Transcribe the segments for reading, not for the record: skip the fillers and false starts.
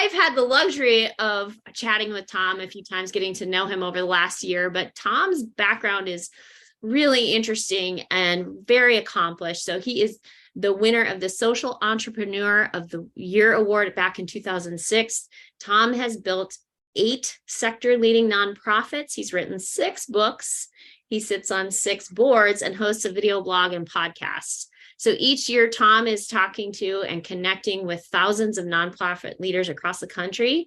I've had the luxury of chatting with Tom a few times, getting to know him over the last year, but Tom's background is really interesting and very accomplished. So he is the winner of the Social Entrepreneur of the Year Award back in 2006. Tom has built 8 sector-leading nonprofits. He's written 6 books. He sits on 6 boards and hosts a video blog and podcast. So each year, Tom is talking to and connecting with thousands of nonprofit leaders across the country.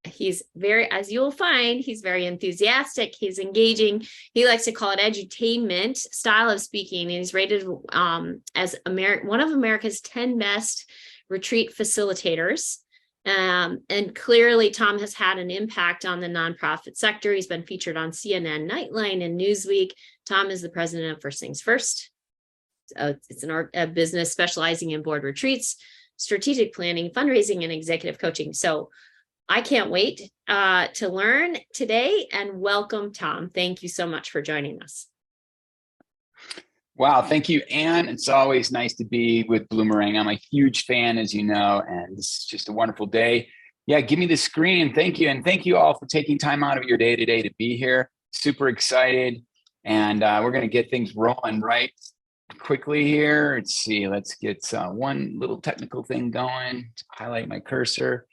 He's very, as you'll find, he's very enthusiastic. He's engaging. He likes to call it edutainment style of speaking. And he's rated as one of America's 10 best retreat facilitators. And clearly, Tom has had an impact on the nonprofit sector. He's been featured on CNN, Nightline, and Newsweek. Tom is the president of First Things First. It's a business specializing in board retreats, strategic planning, fundraising, and executive coaching. So I can't wait to learn today, and welcome, Tom. Thank you so much for joining us. Wow, thank you, Anne. It's always nice to be with Bloomerang. I'm a huge fan, as you know, and this is just a wonderful day. Yeah, give me the screen. Thank you. And thank you all for taking time out of your day today to be here. Super excited. And we're going to get things rolling right quickly here. Let's see. Let's get one little technical thing going. Highlight my cursor.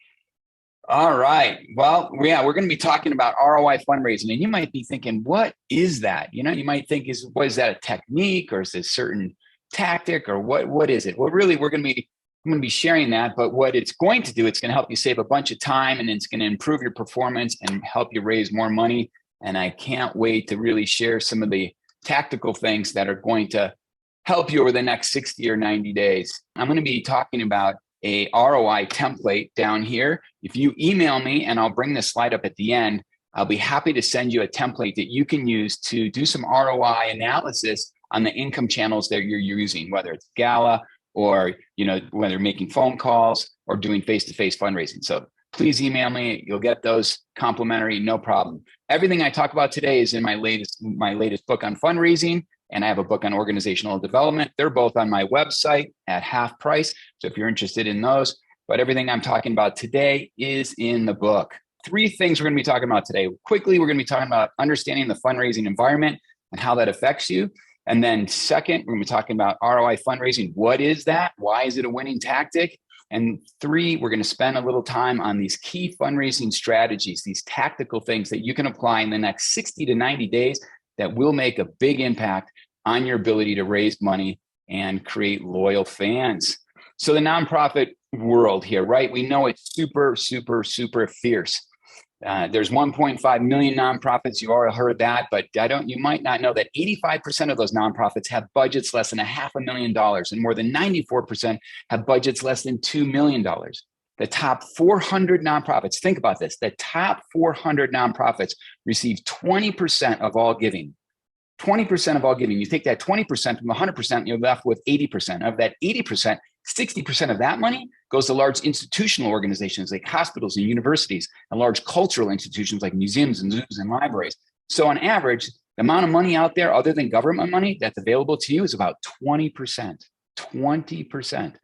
All right. Well, yeah, we're going to be talking about ROI fundraising, and you might be thinking, what is that? You might think, is that a technique, or is it a certain tactic, or what is it? Well, really, I'm going to be sharing that, but what it's going to do, it's going to help you save a bunch of time, and it's going to improve your performance and help you raise more money. And I can't wait to really share some of the tactical things that are going to help you over the next 60 or 90 days. I'm going to be talking about a ROI template down here. If you email me, and I'll bring this slide up at the end, I'll be happy to send you a template that you can use to do some ROI analysis on the income channels that you're using, whether it's gala or, whether making phone calls or doing face-to-face fundraising. So please email me. You'll get those complimentary, no problem. Everything I talk about today is in my latest book on fundraising, and I have a book on organizational development. They're both on my website at half price. So if you're interested in those, but everything I'm talking about today is in the book. 3 things we're going to be talking about today. Quickly, we're going to be talking about understanding the fundraising environment and how that affects you. And then second, we're going to be talking about ROI fundraising. What is that? Why is it a winning tactic? And 3, we're going to spend a little time on these key fundraising strategies, these tactical things that you can apply in the next 60 to 90 days that will make a big impact on your ability to raise money and create loyal fans. So the nonprofit world here, right? We know it's super, super, super fierce. There's 1.5 million nonprofits. You already heard that, but you might not know that 85% of those nonprofits have budgets less than $500,000, and more than 94% have budgets less than $2 million. The top 400 nonprofits, think about this, the top 400 nonprofits receive 20% of all giving. 20% of all giving. You take that 20% from 100%, you're left with 80%. Of that 80%, 60% of that money goes to large institutional organizations like hospitals and universities, and large cultural institutions like museums and zoos and libraries. So on average, the amount of money out there other than government money that's available to you is about 20%. 20%.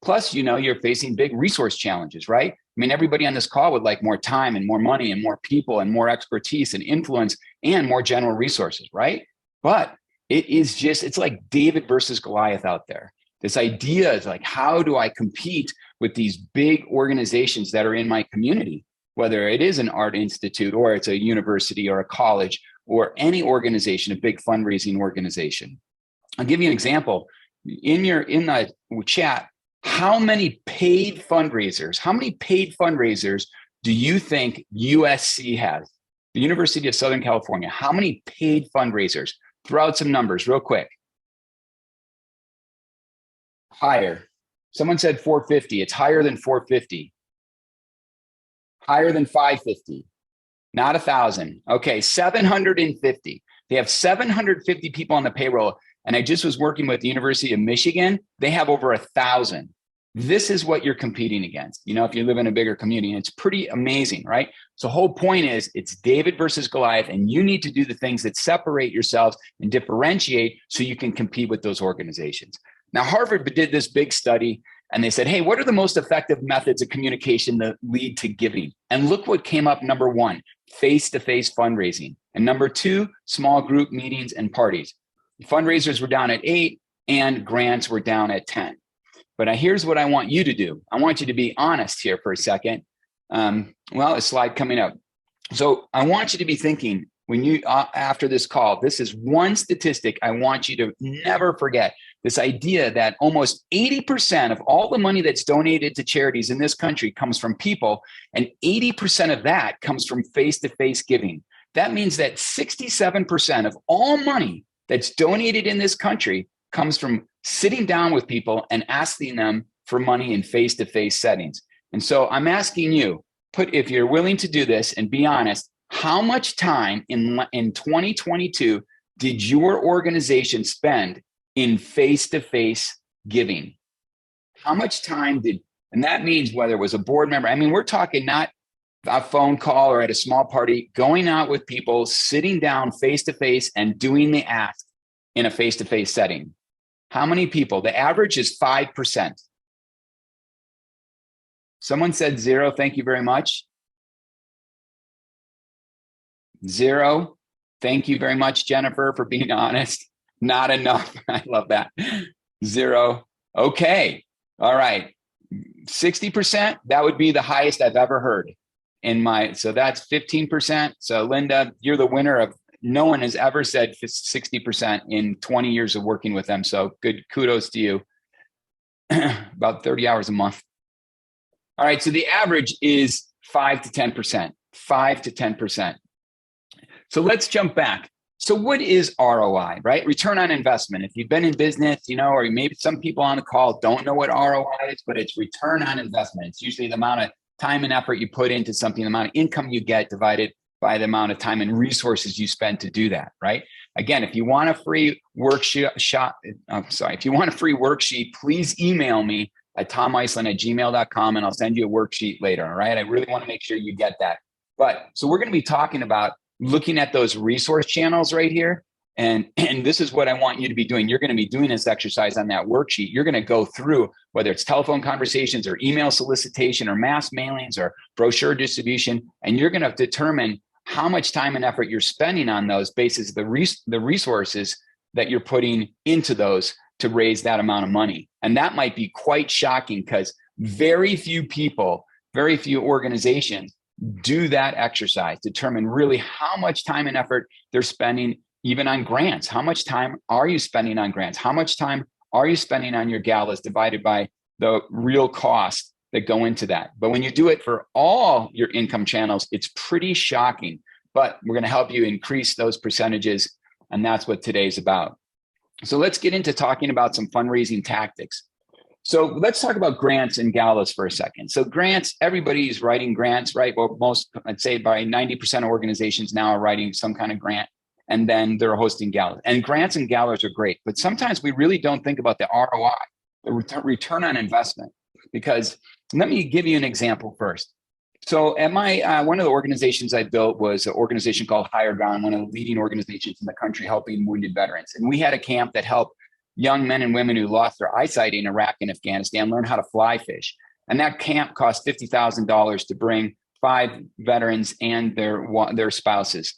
Plus, you're facing big resource challenges, right? I mean, everybody on this call would like more time and more money and more people and more expertise and influence and more general resources, right? But it's like David versus Goliath out there. This idea is like, how do I compete with these big organizations that are in my community, whether it is an art institute or it's a university or a college or any organization, a big fundraising organization. I'll give you an example. In the chat, how many paid fundraisers do you think USC has? The University of Southern California, how many paid fundraisers? Throw out some numbers real quick. Higher. Someone said 450. It's higher than 450. Higher than 550. Not 1,000. Okay, 750. They have 750 people on the payroll. And I just was working with the University of Michigan. They have over 1,000. This is what you're competing against, if you live in a bigger community, and it's pretty amazing, right? So the whole point is it's David versus Goliath, and you need to do the things that separate yourselves and differentiate so you can compete with those organizations. Now, Harvard did this big study, And they said, hey, what are the most effective methods of communication that lead to giving? And look what came up. Number one, face-to-face fundraising. And number two, small group meetings and parties. Fundraisers were down at 8 and grants were down at 10. But here's what I want you to do. I want you to be honest here for a second. Well, a slide coming up. So I want you to be thinking when you, after this call, this is one statistic I want you to never forget. This idea that almost 80% of all the money that's donated to charities in this country comes from people, and 80% of that comes from face-to-face giving. That means that 67% of all money that's donated in this country comes from sitting down with people and asking them for money in face-to-face settings. And so I'm asking you, if you're willing to do this and be honest, how much time in 2022 did your organization spend in face-to-face giving? How much time and that means whether it was a board member, I mean, we're talking not a phone call or at a small party, going out with people, sitting down face-to-face and doing the ask in a face-to-face setting. How many people? The average is 5%. Someone said 0. Thank you very much. 0. Thank you very much, Jennifer, for being honest. Not enough. I love that. 0. Okay. All right. 60%. That would be the highest I've ever heard so that's 15%. So Linda, you're the winner of, no one has ever said 60% in 20 years of working with them. So good, kudos to you. About 30 hours a month. All right. So the average is 5 to 10%, 5 to 10%. So let's jump back. So what is ROI, right? Return on investment. If you've been in business, or maybe some people on the call don't know what ROI is, but it's return on investment. It's usually the amount of time and effort you put into something, the amount of income you get divided by the amount of time and resources you spend to do that, right? Again, if you want a free worksheet, please email me at tomiselin@gmail.com and I'll send you a worksheet later, all right? I really want to make sure you get that. So we're going to be talking about looking at those resource channels right here. And this is what I want you to be doing. You're going to be doing this exercise on that worksheet. You're going to go through whether it's telephone conversations or email solicitation or mass mailings or brochure distribution, and you're going to determine how much time and effort you're spending on those basis the resources that you're putting into those to raise that amount of money. And that might be quite shocking because very few people, very few organizations do that exercise, determine really how much time and effort they're spending even on grants. How much time are you spending on grants? How much time are you spending on your galas divided by the real costs that go into that? But when you do it for all your income channels, it's pretty shocking. But we're going to help you increase those percentages. And that's what today's about. So let's get into talking about some fundraising tactics. So let's talk about grants and galas for a second. So grants, everybody's writing grants, right? Well, I'd say by 90% of organizations now are writing some kind of grant, and then they're hosting galas. And grants and galas are great, but sometimes we really don't think about the ROI, the return on investment, because let me give you an example first. So at my, one of the organizations I built was an organization called Higher Ground, one of the leading organizations in the country helping wounded veterans. And we had a camp that helped young men and women who lost their eyesight in Iraq and Afghanistan learn how to fly fish. And that camp cost $50,000 to bring 5 veterans and their spouses.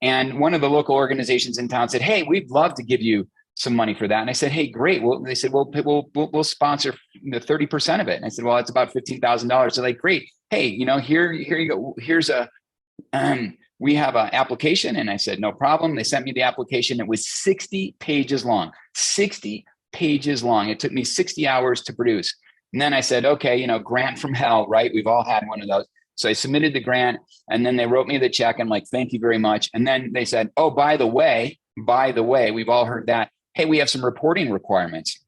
And one of the local organizations in town said, hey, we'd love to give you some money for that. And I said, hey, great. Well, they said, we'll sponsor the 30% of it. And I said, well, it's about $15,000. They're like, great. Hey, here you go. Here's we have an application. And I said, no problem. They sent me the application. It was 60 pages long, 60 pages long. It took me 60 hours to produce. And then I said, okay, grant from hell, right? We've all had one of those. So I submitted the grant and then they wrote me the check. I'm like, thank you very much. And then they said, oh, by the way, we've all heard that. Hey, we have some reporting requirements.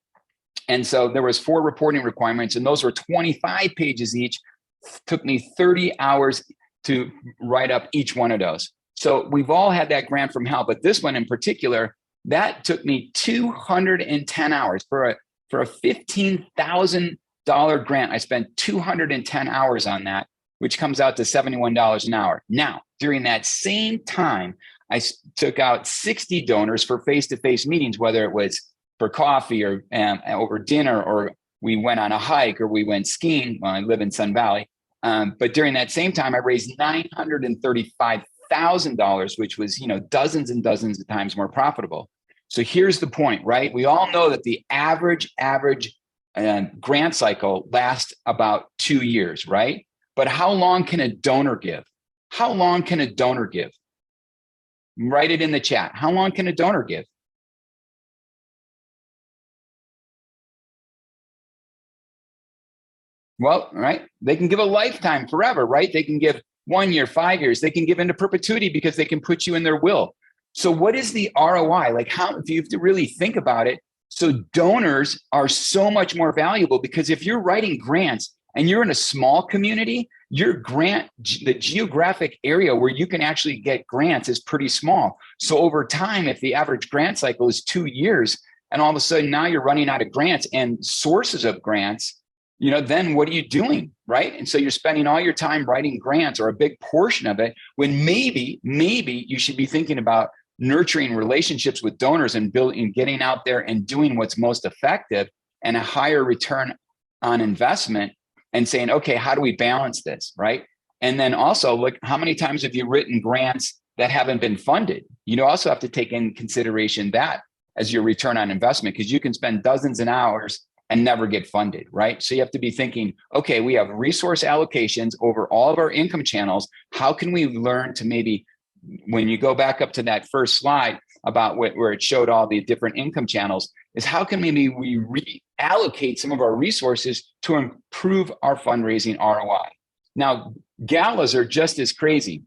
And so there was 4 reporting requirements and those were 25 pages each. Took me 30 hours to write up each one of those. So we've all had that grant from hell, but this one in particular, that took me 210 hours for a $15,000 grant. I spent 210 hours on that, which comes out to $71 an hour. Now, during that same time, I took out 60 donors for face-to-face meetings, whether it was for coffee or over dinner or we went on a hike or we went skiing. Well, I live in Sun Valley. But during that same time, I raised $935,000, which was, dozens and dozens of times more profitable. So here's the point, right? We all know that the average grant cycle lasts about 2 years, right? But how long can a donor give? How long can a donor give? Write it in the chat. How long can a donor give? Well, right, they can give a lifetime, forever, right? They can give 1 year, 5 years. They can give into perpetuity because they can put you in their will. So what is the ROI? Like, how, if you have to really think about it, so donors are so much more valuable, because if you're writing grants and you're in a small community, your grant, the geographic area where you can actually get grants is pretty small. So over time, if the average grant cycle is 2 years, and all of a sudden now you're running out of grants and sources of grants, then what are you doing, right? And so you're spending all your time writing grants, or a big portion of it, when maybe you should be thinking about nurturing relationships with donors and building, getting out there and doing what's most effective and a higher return on investment, and saying, okay, how do we balance this, right? And then also look, how many times have you written grants that haven't been funded? You also have to take in consideration that as your return on investment, because you can spend dozens of hours and never get funded, right? So you have to be thinking, okay, we have resource allocations over all of our income channels. How can we learn to maybe, when you go back up to that first slide about where it showed all the different income channels, is how can maybe we reallocate some of our resources to improve our fundraising ROI? Now, galas are just as crazy.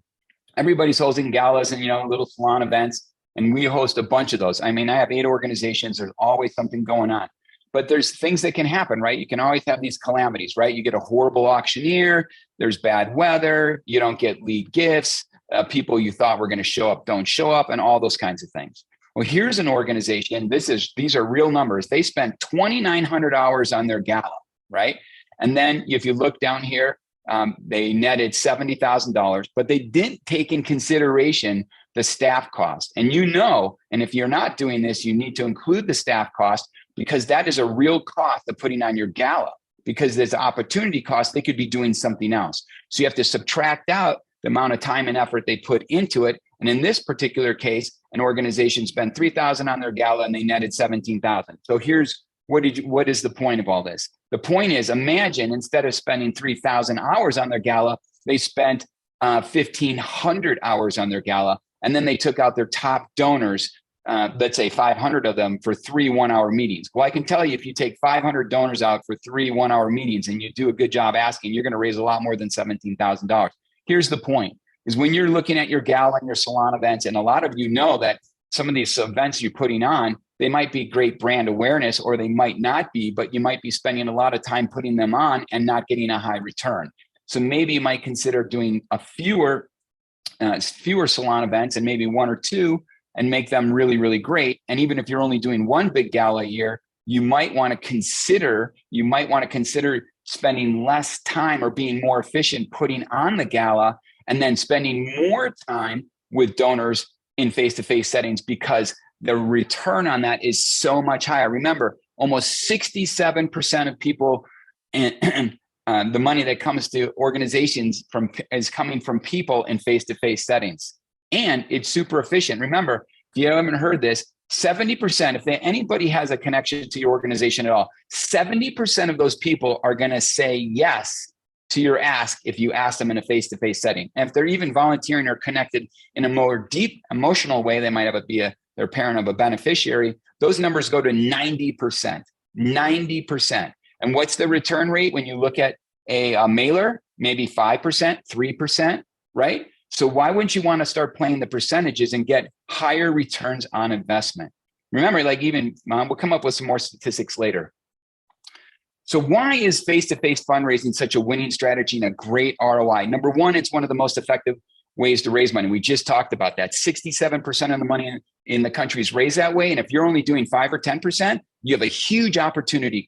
Everybody's hosting galas and, little salon events, and we host a bunch of those. I mean, I have 8 organizations. There's always something going on. But there's things that can happen, right? You can always have these calamities, right? You get a horrible auctioneer, there's bad weather, you don't get lead gifts, people you thought were going to show up don't show up, and all those kinds of things. Well, here's an organization, these are real numbers. They spent 2,900 hours on their gala, right? And then if you look down here, they netted $70,000, but they didn't take in consideration the staff cost. And and if you're not doing this, you need to include the staff cost, because that is a real cost of putting on your gala, because there's opportunity cost. They could be doing something else. So you have to subtract out the amount of time and effort they put into it. And in this particular case, an organization spent $3,000 on their gala and they netted $17,000. So here's what is the point of all this? The point is, imagine instead of spending 3,000 hours on their gala, they spent 1,500 hours on their gala. And then they took out their top donors, let's say 500 of them, for 3 one-hour meetings. Well, I can tell you, if you take 500 donors out for 3 one-hour meetings and you do a good job asking, you're going to raise a lot more than $17,000. Here's the point, is when you're looking at your gala and your salon events, and a lot of you know that some of these events you're putting on, they might be great brand awareness, or they might not be, but you might be spending a lot of time putting them on and not getting a high return. So maybe you might consider doing fewer salon events, and maybe 1 or 2, and make them really, really great. And even if you're only doing 1 big gala a year, you might want to consider spending less time or being more efficient putting on the gala, and then spending more time with donors in face-to-face settings, because the return on that is so much higher. Remember, almost 67% of people and the money that comes to organizations is coming from people in face-to-face settings. And it's super efficient. Remember, if you haven't heard this, 70%, if anybody has a connection to your organization at all, 70% of those people are going to say yes to your ask if you ask them in a face-to-face setting. And if they're even volunteering or connected in a more deep emotional way, they might be their parent of a beneficiary, those numbers go to 90%. 90%. And what's the return rate when you look at a mailer? Maybe 5%, 3%, right? So why wouldn't you want to start playing the percentages and get higher returns on investment? Remember, we'll come up with some more statistics later. So why is face-to-face fundraising such a winning strategy and a great ROI? Number one, it's one of the most effective ways to raise money. We just talked about that. 67% of the money in the country is raised that way. And if you're only doing 5 or 10%, you have a huge opportunity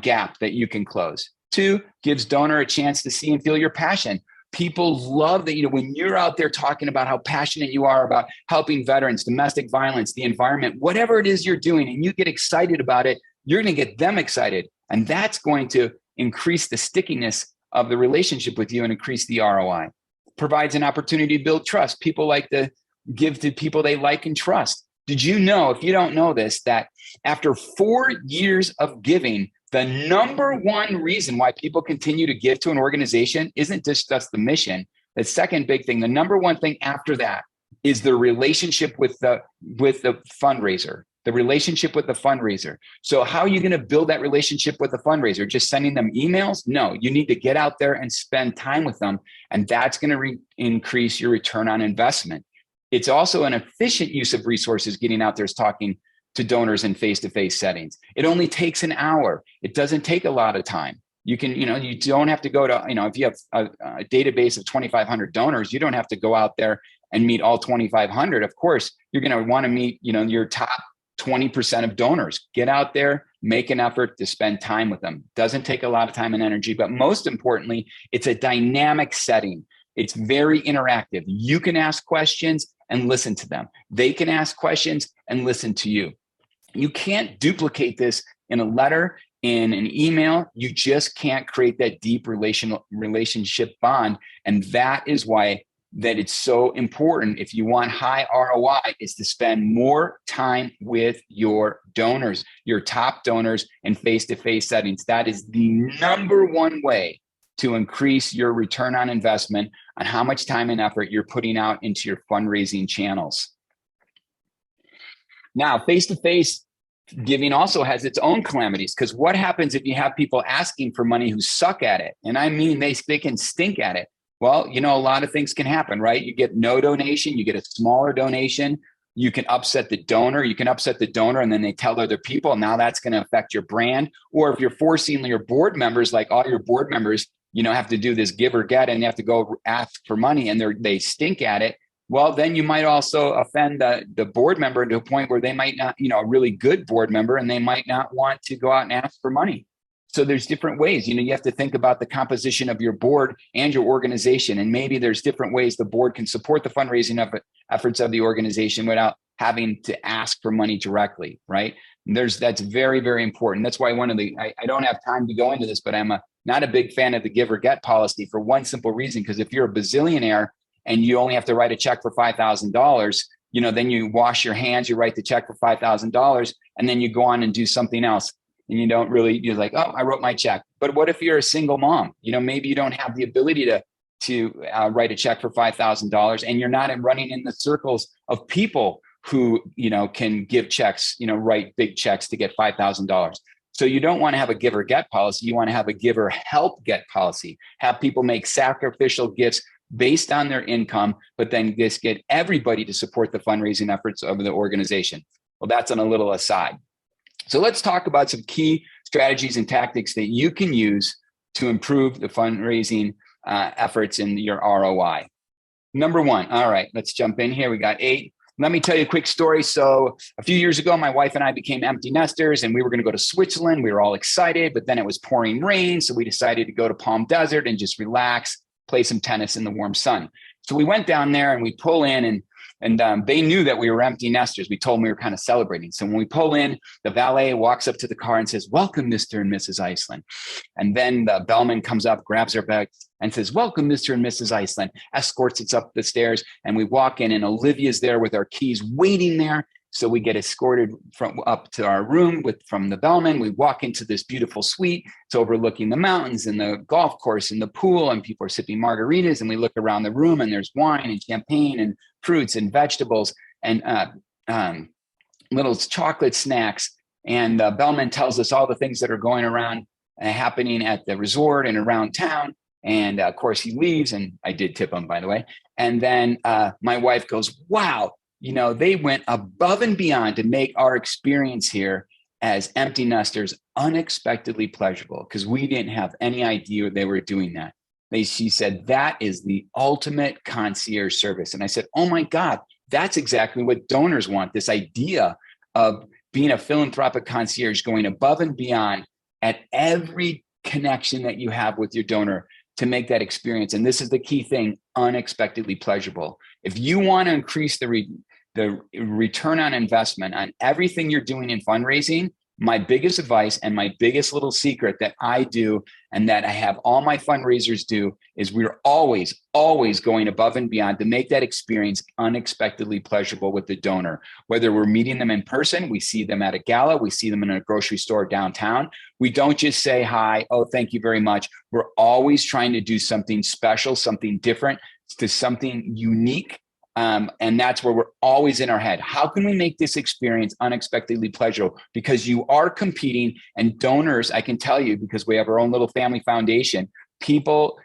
gap that you can close. 2, gives donor a chance to see and feel your passion. People love that, when you're out there talking about how passionate you are about helping veterans, domestic violence, the environment, whatever it is you're doing, and you get excited about it, you're going to get them excited. And that's going to increase the stickiness of the relationship with you and increase the ROI. Provides an opportunity to build trust. People like to give to people they like and trust. Did you know, if you don't know this, that after 4 years of giving, the number one reason why people continue to give to an organization isn't just the mission. The second big thing, the number one thing after that is the relationship with the fundraiser. The relationship with the fundraiser. So how are you going to build that relationship with the fundraiser? Just sending them emails? No, you need to get out there and spend time with them. And that's going to increase your return on investment. It's also an efficient use of resources getting out there talking to donors in face-to-face settings. It only takes an hour. It doesn't take a lot of time. You can, you don't have to go to, if you have a database of 2,500 donors, you don't have to go out there and meet all 2,500. Of course, you're going to want to meet, your top 20% of donors. Get out there, make an effort to spend time with them. Doesn't take a lot of time and energy, but most importantly, it's a dynamic setting. It's very interactive. You can ask questions and listen to them. They can ask questions and listen to you. You can't duplicate this in a letter, in an email. You just can't create that deep relationship bond. And that is why that it's so important, if you want high ROI, is to spend more time with your donors, your top donors in face-to-face settings. That is the number one way to increase your return on investment on how much time and effort you're putting out into your fundraising channels. Now, face-to-face giving also has its own calamities, because what happens if you have people asking for money who suck at it? And I mean, they can stink at it. Well, a lot of things can happen, right? You get no donation, you get a smaller donation. You can upset the donor. And then they tell other people. Now that's going to affect your brand. Or if you're forcing your board members, like all your board members, have to do this give or get, and you have to go ask for money, and they stink at it. Well, then you might also offend the board member to a point where they might not, a really good board member, and they might not want to go out and ask for money. So there's different ways, you have to think about the composition of your board and your organization. And maybe there's different ways the board can support the fundraising efforts of the organization without having to ask for money directly, right? That's very, very important. That's why I don't have time to go into this, but I'm not a big fan of the give or get policy for one simple reason, because if you're a bazillionaire and you only have to write a check for $5,000, then you wash your hands, you write the check for $5,000, and then you go on and do something else. And you're like, oh, I wrote my check. But what if you're a single mom? Maybe you don't have the ability to write a check for $5,000, and you're not running in the circles of people who, can give checks, write big checks to get $5,000. So you don't want to have a give or get policy. You want to have a give or help get policy. Have people make sacrificial gifts based on their income, but then just get everybody to support the fundraising efforts of the organization. Well, that's on a little aside. So let's talk about some key strategies and tactics that you can use to improve the fundraising efforts in your ROI. Number one, all right, let's jump in here. We got 8. Let me tell you a quick story. So a few years ago, my wife and I became empty nesters, and we were going to go to Switzerland. We were all excited, but then it was pouring rain. So we decided to go to Palm Desert and just relax, play some tennis in the warm sun. So we went down there and we pull in, and they knew that we were empty nesters. We told them we were kind of celebrating. So when we pull in, the valet walks up to the car and says, "Welcome, Mr. and Mrs. Iselin." And then the bellman comes up, grabs our bag and says, "Welcome, Mr. and Mrs. Iselin," escorts us up the stairs. And we walk in, and Olivia's there with our keys waiting there. So we get escorted up to our room from the bellman. We walk into this beautiful suite. It's overlooking the mountains and the golf course and the pool, and people are sipping margaritas. And we look around the room, and there's wine and champagne and fruits and vegetables and little chocolate snacks. And the bellman tells us all the things that are going around happening at the resort and around town. And of course, he leaves, and I did tip him, by the way. And then my wife goes, "Wow, they went above and beyond to make our experience here as empty nesters unexpectedly pleasurable, because we didn't have any idea they were doing that." She said, "That is the ultimate concierge service." And I said, "Oh my God, that's exactly what donors want. This idea of being a philanthropic concierge, going above and beyond at every connection that you have with your donor to make that experience." And this is the key thing: unexpectedly pleasurable. If you want to increase the return on investment on everything you're doing in fundraising, my biggest advice and my biggest little secret that I do and that I have all my fundraisers do is we're always, always going above and beyond to make that experience unexpectedly pleasurable with the donor. Whether we're meeting them in person, we see them at a gala, we see them in a grocery store downtown. We don't just say hi, oh, thank you very much. We're always trying to do something special, something different, to something unique. And that's where we're always in our head. How can we make this experience unexpectedly pleasurable? Because you are competing, and donors, I can tell you, because we have our own little family foundation, people,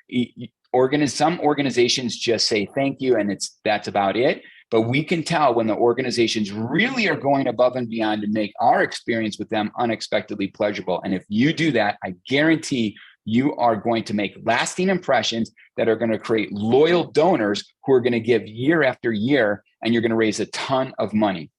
some organizations just say thank you, and that's about it. But we can tell when the organizations really are going above and beyond to make our experience with them unexpectedly pleasurable. And if you do that, I guarantee you are going to make lasting impressions that are going to create loyal donors who are going to give year after year, and you're going to raise a ton of money.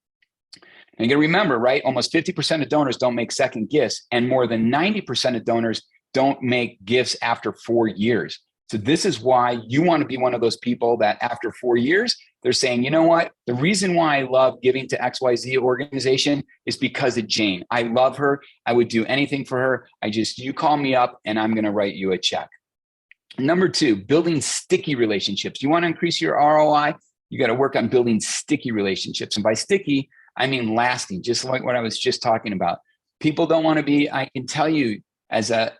And you got to remember, right? Almost 50% of donors don't make second gifts, and more than 90% of donors don't make gifts after 4 years. So this is why you want to be one of those people that after 4 years, they're saying, you know what? The reason why I love giving to XYZ organization is because of Jane. I love her. I would do anything for her. You call me up and I'm going to write you a check. Number 2, building sticky relationships. You want to increase your ROI? You got to work on building sticky relationships. And by sticky, I mean lasting, just like what I was just talking about. People don't want to be, I can tell you, as a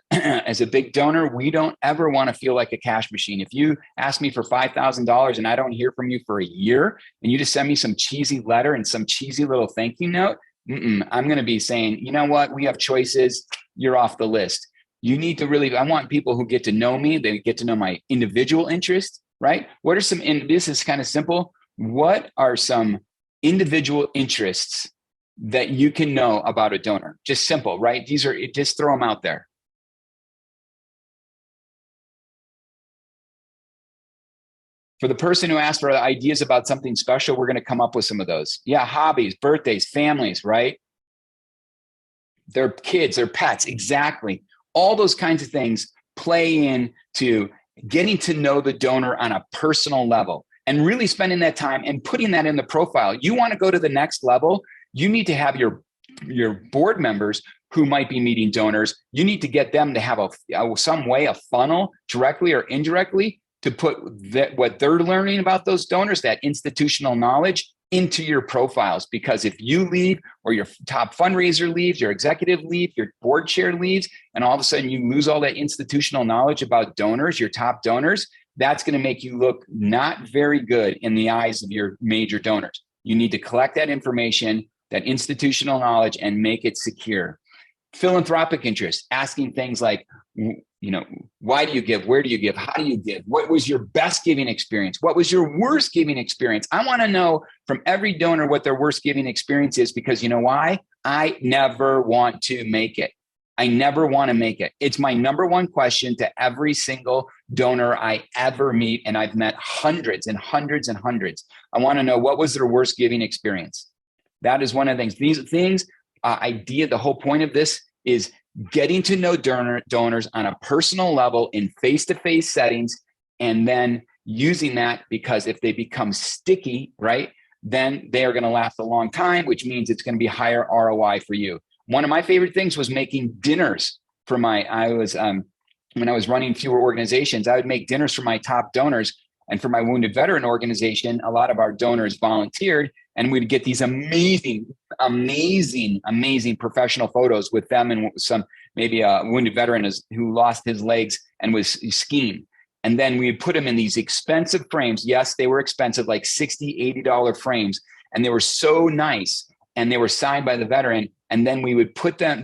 big donor, we don't ever want to feel like a cash machine. If you ask me for $5,000 and I don't hear from you for a year, and you just send me some cheesy letter and some cheesy little thank you note, I'm going to be saying, you know what? We have choices. You're off the list. You need to really, I want people who get to know me. They get to know my individual interests, right? What are this is kind of simple. What are some individual interests that you can know about a donor? Just simple, right? Just throw them out there. For the person who asked for ideas about something special, we're going to come up with some of those. Yeah, hobbies, birthdays, families, right? Their kids, their pets, exactly. All those kinds of things play into getting to know the donor on a personal level and really spending that time and putting that in the profile. You want to go to the next level, you need to have your board members who might be meeting donors. You need to get them to have some way, a funnel, directly or indirectly, to put what they're learning about those donors, that institutional knowledge, into your profiles. Because if you leave, or your top fundraiser leaves, your executive leaves, your board chair leaves, and all of a sudden you lose all that institutional knowledge about donors, your top donors, that's going to make you look not very good in the eyes of your major donors. You need to collect that information, that institutional knowledge, and make it secure. Philanthropic interest, asking things like, why do you give? Where do you give? How do you give? What was your best giving experience? What was your worst giving experience? I want to know from every donor what their worst giving experience is, because you know why? I never want to make it. I never want to make it. It's my number one question to every single donor I ever meet, and I've met hundreds and hundreds and hundreds. I want to know, what was their worst giving experience? That is one of the things. These things, the whole point of this is getting to know donors on a personal level in face-to-face settings, and then using that, because if they become sticky, right, then they are going to last a long time, which means it's going to be higher ROI for you. One of my favorite things was making dinners for when I was running fewer organizations, I would make dinners for my top donors. And for my wounded veteran organization, a lot of our donors volunteered, and we'd get these amazing professional photos with them and maybe a wounded veteran who lost his legs and was skiing. And then we would put them in these expensive frames. Yes, they were expensive, like $60, $80 frames. And they were so nice, and they were signed by the veteran. And then we would put them,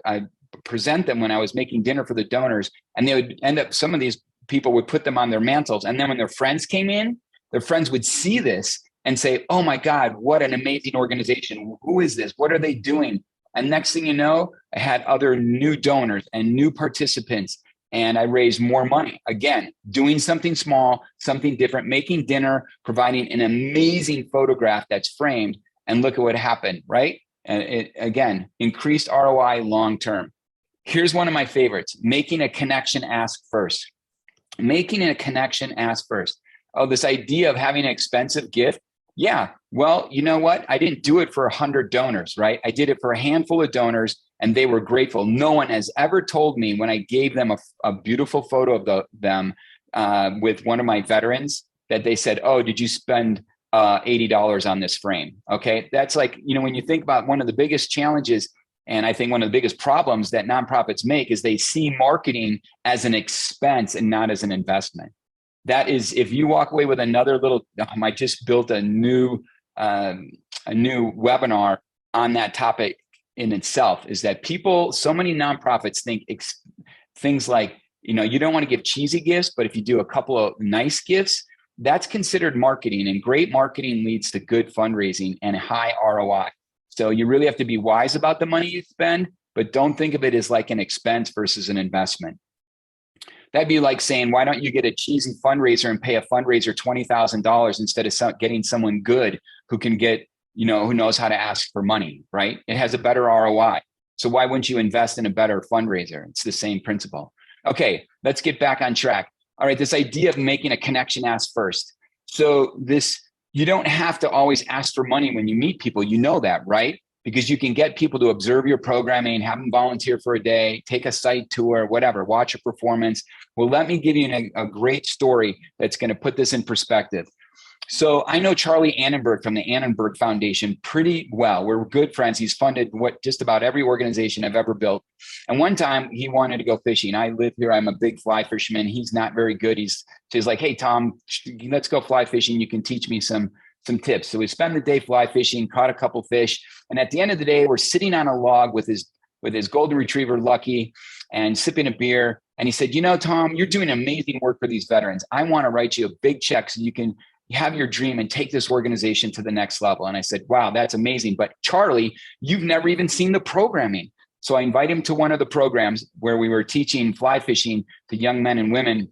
I'd present them when I was making dinner for the donors, and they would end up, some of these people would put them on their mantles. And then when their friends came in, their friends would see this and say, oh my God, what an amazing organization. Who is this? What are they doing? And next thing you know, I had other new donors and new participants, and I raised more money. Again, doing something small, something different, making dinner, providing an amazing photograph that's framed, and look at what happened, right? And it, again, increased ROI long-term. Here's one of my favorites: making a connection, ask first. Making a connection, ask first. Oh, this idea of having an expensive gift Yeah. Well, you know what? I didn't do it for 100 donors, right? I did it for a handful of donors and they were grateful. No one has ever told me when I gave them a beautiful photo of them with one of my veterans that they said, oh, did you spend $80 on this frame? Okay. That's like, when you think about one of the biggest challenges, and I think one of the biggest problems that nonprofits make is they see marketing as an expense and not as an investment. That is, if you walk away with another little, I just built a new webinar on that topic in itself, is that so many nonprofits think things like, you don't want to give cheesy gifts, but if you do a couple of nice gifts, that's considered marketing, and great marketing leads to good fundraising and high ROI. So you really have to be wise about the money you spend, but don't think of it as like an expense versus an investment. That'd be like saying, why don't you get a cheesy fundraiser and pay a fundraiser $20,000 instead of getting someone good who can get, who knows how to ask for money, right? It has a better ROI. So why wouldn't you invest in a better fundraiser? It's the same principle. Okay, let's get back on track. All right, this idea of making a connection ask first. So you don't have to always ask for money when you meet people. You know that, right? Because you can get people to observe your programming, have them volunteer for a day, take a site tour, whatever, watch a performance. Well, let me give you a great story that's going to put this in perspective. So I know Charlie Annenberg from the Annenberg Foundation pretty well. We're good friends. He's funded just about every organization I've ever built. And one time he wanted to go fishing. I live here. I'm a big fly fisherman. He's not very good. He's like, hey, Tom, let's go fly fishing. You can teach me some tips. So we spend the day fly fishing, caught a couple fish. And at the end of the day, we're sitting on a log with his golden retriever, Lucky, and sipping a beer. And he said, Tom, you're doing amazing work for these veterans. I want to write you a big check so you can have your dream and take this organization to the next level. And I said, wow, that's amazing. But Charlie, you've never even seen the programming. So I invite him to one of the programs where we were teaching fly fishing to young men and women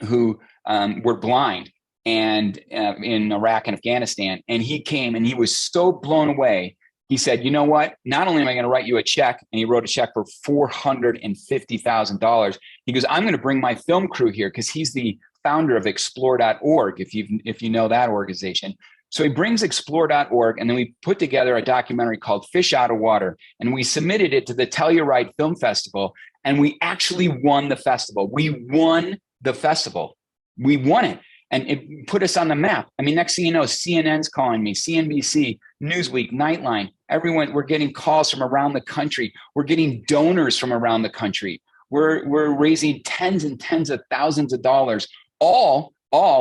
who were blind and in Iraq and Afghanistan. And he came and he was so blown away. He said, you know what? Not only am I going to write you a check, and he wrote a check for $450,000. He goes, I'm going to bring my film crew here, because he's the founder of explore.org, if you know that organization. So he brings explore.org, and then we put together a documentary called Fish Out of Water, and we submitted it to the Telluride Film Festival, and we actually won the festival. We won the festival. We won it, and it put us on the map. I mean, next thing you know, CNN's calling me, CNBC, Newsweek, Nightline, everyone. We're getting calls from around the country. We're getting donors from around the country. We're raising tens and tens of thousands of dollars. All,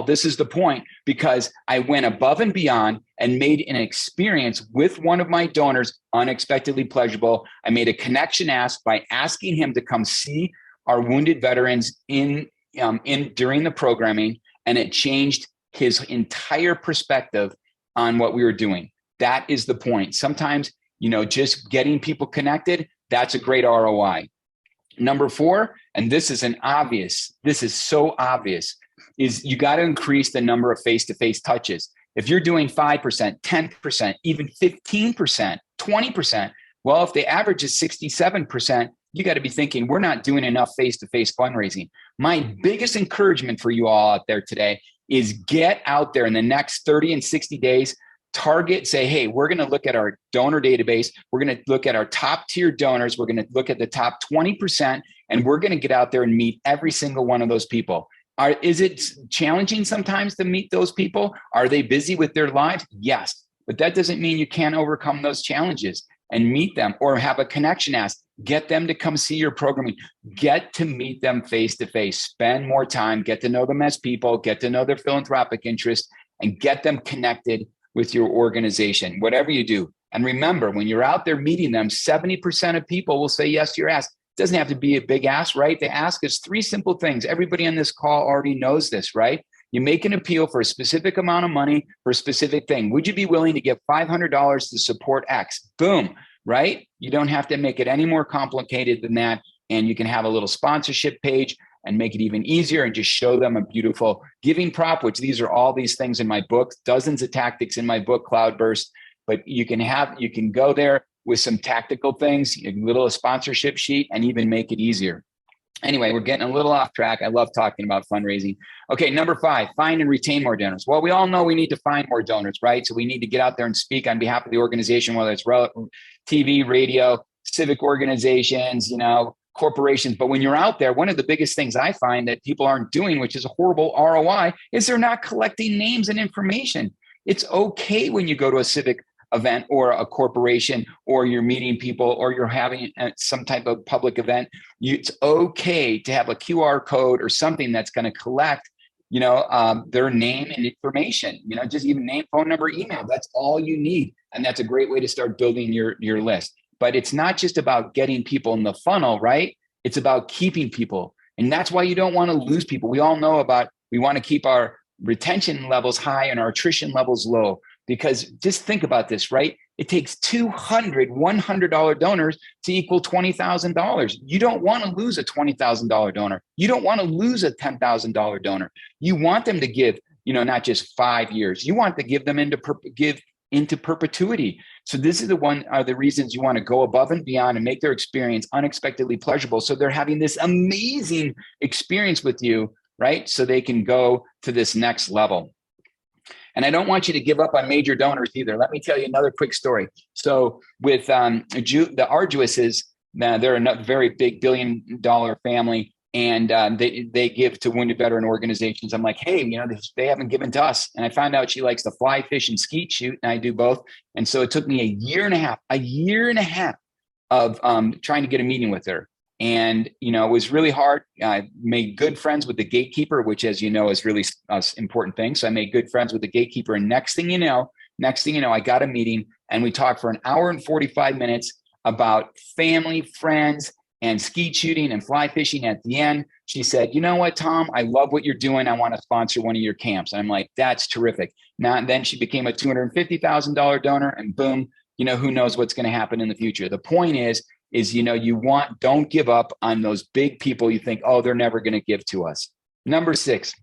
this is the point, because I went above and beyond and made an experience with one of my donors unexpectedly pleasurable. I made a connection ask by asking him to come see our wounded veterans in during the programming, and it changed his entire perspective on what we were doing. That is the point. Sometimes, just getting people connected, that's a great ROI. Number 4, and this is so obvious, is you got to increase the number of face-to-face touches. If you're doing 5%, 10%, even 15%, 20%, well, if the average is 67%, you got to be thinking, we're not doing enough face-to-face fundraising. My biggest encouragement for you all out there today is get out there in the next 30 and 60 days, say, hey, we're going to look at our donor database. We're going to look at our top tier donors. We're going to look at the top 20%, and we're going to get out there and meet every single one of those people. Is it challenging sometimes to meet those people? Are they busy with their lives? Yes, but that doesn't mean you can't overcome those challenges and meet them, or have a connection ask. Get them to come see your programming. Get to meet them face to face. Spend more time. Get to know them as people. Get to know their philanthropic interest, and get them connected with your organization, whatever you do. And remember, when you're out there meeting them, 70% of people will say yes to your ask. It doesn't have to be a big ask, right? The ask is 3 simple things. Everybody on this call already knows this, right? You make an appeal for a specific amount of money for a specific thing. Would you be willing to give $500 to support X? Boom, right? You don't have to make it any more complicated than that. And you can have a little sponsorship page and make it even easier, and just show them a beautiful giving prop, which these are all these things in my book, dozens of tactics in my book, Cloudburst. But you can go there with some tactical things, a little sponsorship sheet, and even make it easier. Anyway, we're getting a little off track. I love talking about fundraising. Okay, number 5, find and retain more donors. Well, we all know we need to find more donors, right? So we need to get out there and speak on behalf of the organization, whether it's TV, radio, civic organizations, corporations. But when you're out there, one of the biggest things I find that people aren't doing, which is a horrible ROI, is they're not collecting names and information. It's okay when you go to a civic event or a corporation, or you're meeting people, or you're having some type of public event. It's okay to have a QR code or something that's going to collect, their name and information, just even name, phone number, email. That's all you need. And that's a great way to start building your list. But it's not just about getting people in the funnel, right? It's about keeping people. And that's why you don't want to lose people. We all know we want to keep our retention levels high and our attrition levels low. Because just think about this, right? It takes 200 $100 donors to equal $20,000. You don't want to lose a $20,000 donor. You don't want to lose a $10,000 donor. You want them to give, not just 5 years. You want to give them into perpetuity. So this is the reasons you want to go above and beyond and make their experience unexpectedly pleasurable. So they're having this amazing experience with you, right? So they can go to this next level. And I don't want you to give up on major donors either. Let me tell you another quick story. So with the Arduouses, they're a very big billion-dollar family, and they give to wounded veteran organizations. I'm like, hey, they haven't given to us. And I found out she likes to fly, fish, and skeet shoot, and I do both. And so it took me a year and a half of trying to get a meeting with her. And, it was really hard. I made good friends with the gatekeeper, which, as you know, is really an important thing. So I made good friends with the gatekeeper. And next thing you know, I got a meeting, and we talked for an hour and 45 minutes about family, friends, and skeet shooting and fly fishing. At the end, she said, you know what, Tom, I love what you're doing. I want to sponsor one of your camps. And I'm like, that's terrific. Now, and then she became a $250,000 donor, and boom, who knows what's going to happen in the future. The point is, don't give up on those big people you think, oh, they're never going to give to us. Number 6,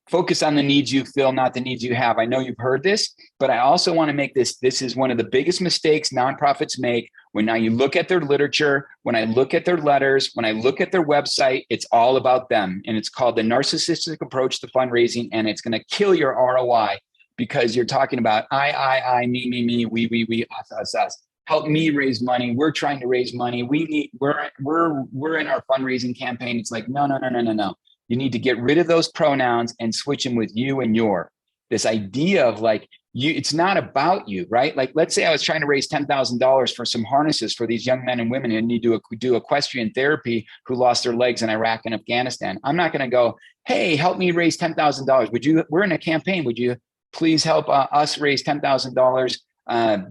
focus on the needs you fill, not the needs you have. I know you've heard this, but I also want to make this is one of the biggest mistakes nonprofits make. When now you look at their literature, when I look at their letters, when I look at their website, it's all about them. And it's called the narcissistic approach to fundraising. And it's going to kill your ROI because you're talking about I, me, we, us. Help me raise money. We're trying to raise money. We're in our fundraising campaign. It's like, no. You need to get rid of those pronouns and switch them with you and your. This idea of it's not about you, right? Like, let's say I was trying to raise $10,000 for some harnesses for these young men and women who need to do equestrian therapy who lost their legs in Iraq and Afghanistan. I'm not going to go, hey, help me raise $10,000. We're in a campaign. Would you please help us raise $10,000?